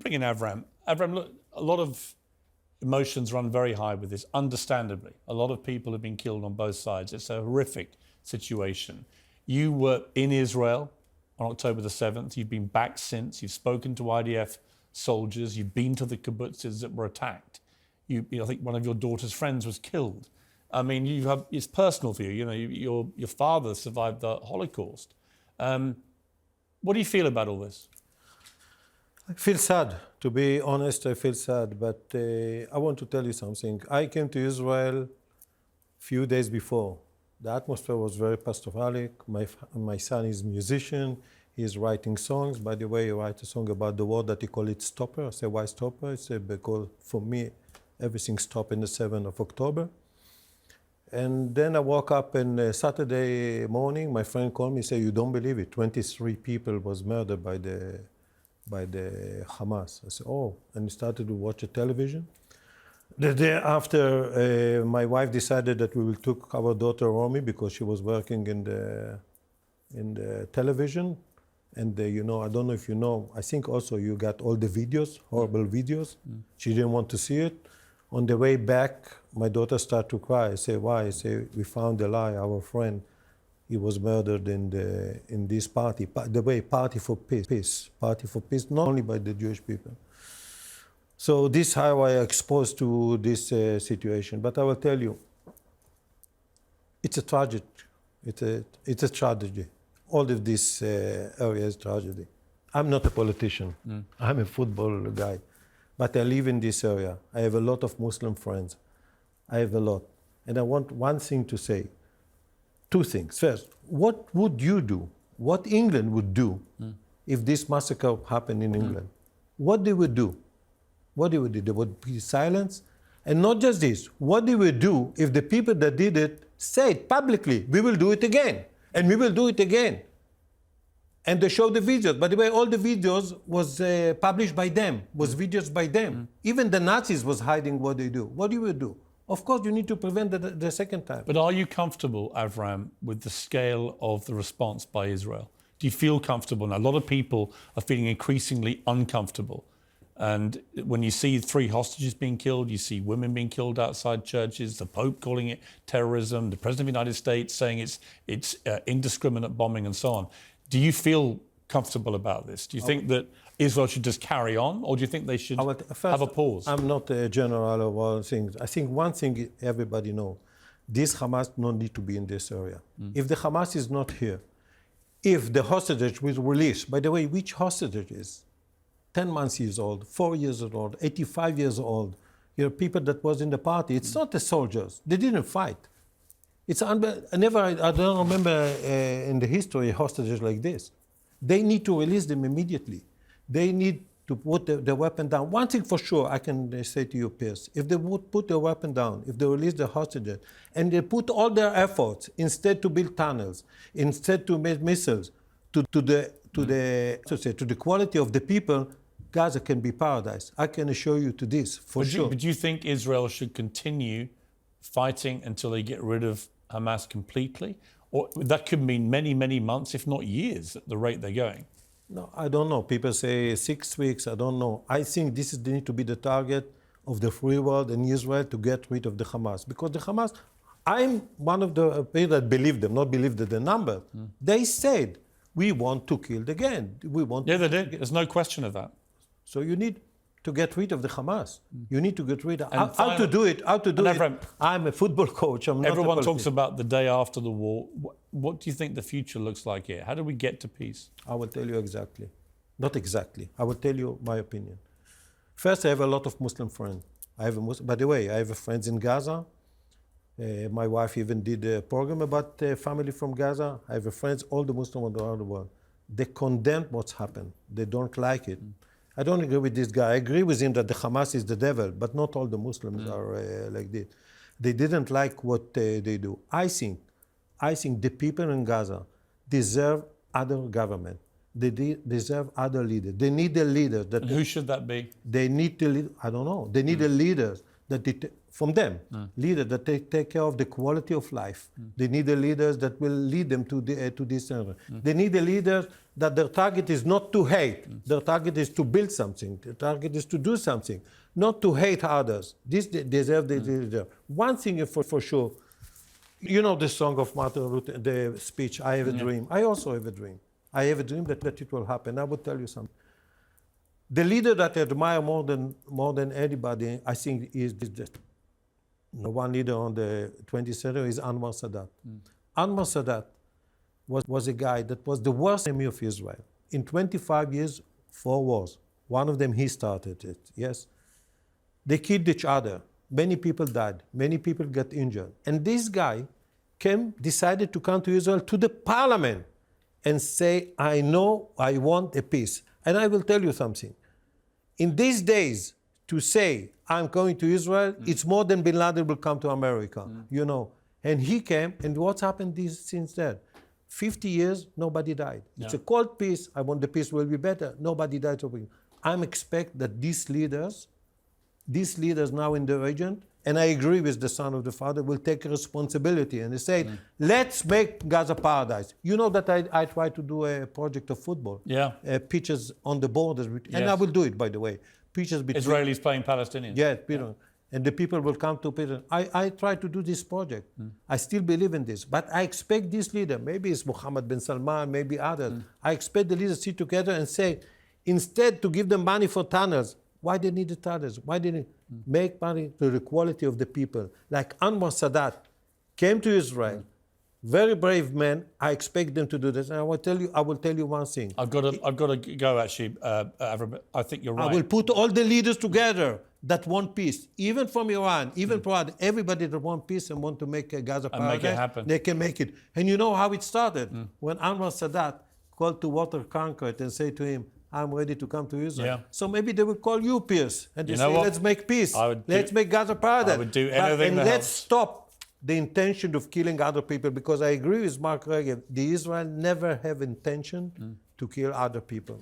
bring in Avram. Avram, look, a lot of emotions run very high with this, understandably. A lot of people have been killed on both sides. It's a horrific situation. You were in Israel on October the 7th. You've been back since. You've spoken to IDF soldiers. You've been to the kibbutzes that were attacked. I think one of your daughter's friends was killed. I mean, it's personal for you. You know, your father survived the Holocaust. What do you feel about all this? I feel sad. To be honest, I feel sad. But I want to tell you something. I came to Israel a few days before. The atmosphere was very pastoral. My son is a musician. He's writing songs. By the way, he writes a song about the war that he called it Stopper. I say, why Stopper? I say, because for me, everything stopped in the 7th of October. And then I woke up on Saturday morning. My friend called me and said, you don't believe it. 23 people was murdered by the Hamas. I said, oh, and I started to watch the television. The day after, my wife decided that we will take our daughter Romy because she was working in the television. And you know, I don't know if you know, I think also you got all the videos, horrible videos. She didn't want to see it. On the way back, my daughter started to cry. I say, why? I say, we found a lie. Our friend, he was murdered in this party. The way, party for peace. Party for peace, not only by the Jewish people. So this is how I exposed to this situation. But I will tell you, it's a tragedy. It's a tragedy. All of this area is tragedy. I'm not a politician. I'm a football guy. But I live in this area. I have a lot of Muslim friends. I have a lot. And I want one thing to say. Two things. First, what would you do? What England would do if this massacre happened in England? What they would do? What they would do? There would be silence. And not just this. What they would do if the people that did it said publicly, we will do it again. And we will do it again. And they show the videos. By the way, all the videos was published by them, was videos by them. Even the Nazis was hiding what they do. What do you do? Of course, you need to prevent the second time. But are you comfortable, Avram, with the scale of the response by Israel? Do you feel comfortable? Now, a lot of people are feeling increasingly uncomfortable. And when you see 3 hostages being killed, you see women being killed outside churches, the Pope calling it terrorism, the President of the United States saying it's indiscriminate bombing and so on. Do you feel comfortable about this? Do you think that Israel should just carry on, or do you think they should have a pause? I'm not a general of all things. I think one thing everybody knows, this Hamas don't need to be in this area. If the Hamas is not here, if the hostages will release, by the way, which hostages? 10 months years old, 4 years old, 85 years old. You know, people that was in the party. It's not the soldiers. They didn't fight. It's I don't remember in the history hostages like this. They need to release them immediately. They need to put the weapon down. One thing for sure I can say to you, Piers, if they would put the weapon down, if they release the hostages, and they put all their efforts instead to build tunnels, instead to make missiles, to the quality of the people, Gaza can be paradise. I can assure you to this, for sure. But do you think Israel should continue fighting until they get rid of Hamas completely? Or that could mean many, many months, if not years, at the rate they're going. No, I don't know. People say 6 weeks, I don't know. I think this need to be the target of the free world and Israel to get rid of the Hamas. Because the Hamas, I'm one of the people that believe them, not believe that the number. They said, we want to kill again. Yeah, they did. There's no question of that. So you need to get rid of the Hamas. You need to get rid of how to do it. I'm a football coach. Everyone talks about the day after the war. What do you think the future looks like here? How do we get to peace? I will tell you exactly. Not exactly. I will tell you my opinion. First, I have a lot of Muslim friends. By the way, I have friends in Gaza. My wife even did a program about family from Gaza. I have friends, all the Muslims around the world. They condemn what's happened. They don't like it. I don't agree with this guy. I agree with him that the Hamas is the devil, but not all the Muslims are like this. They didn't like what they do. I think the people in Gaza deserve other government. They deserve other leaders. They need a leader. And who should that be? They need to lead. I don't know. They need a leader that from them, leaders that take care of the quality of life. They need the leaders that will lead them to this area. They need the leaders that their target is not to hate. Their target is to build something. Their target is to do something, not to hate others. This they deserve the leader. One thing for sure, you know the song of Martin Luther, the speech, I have a dream. I also have a dream. I have a dream that it will happen. I will tell you something. The leader that I admire more than anybody, I think, is the one leader on the 20th century is Anwar Sadat. Anwar Sadat was a guy that was the worst enemy of Israel. In 25 years, 4 wars. One of them, he started it, yes. They killed each other. Many people died. Many people got injured. And this guy decided to come to Israel, to the parliament, and say, I know I want a peace. And I will tell you something. In these days, to say, I'm going to Israel, it's more than Bin Laden will come to America, you know. And he came, and what's happened since then? 50 years, nobody died. It's a cold peace. I want the peace will be better. Nobody died. I expect that these leaders now in the region, and I agree with the son of the father, will take responsibility. And they say, let's make Gaza paradise. You know that I try to do a project of football. Pitches on the borders. And I will do it, by the way. Pitches between Israelis playing Palestinians. And the people will come to Peter. I try to do this project. I still believe in this. But I expect this leader, maybe it's Mohammed bin Salman, maybe others. I expect the leaders to sit together and say, instead to give them money for tunnels, why they need the tunnels? Why didn't make money to the quality of the people? Like Anwar Sadat came to Israel, very brave man. I expect them to do this. And I will tell you one thing. I've got to go actually, Avram. I think you're right. I will put all the leaders together that want peace, even from Iran, even from everybody that want peace and want to make a Gaza paradise. Make it happen. They can make it. And you know how it started? When Anwar Sadat called to Walter Cronkite and said to him, I'm ready to come to Israel. So maybe they will call you, Piers, and they say, let's make peace. Let's make Gaza paradise. I would do anything and that let's helps. stop the intention of killing other people, because I agree with Mark Reagan. The Israel never have intention to kill other people.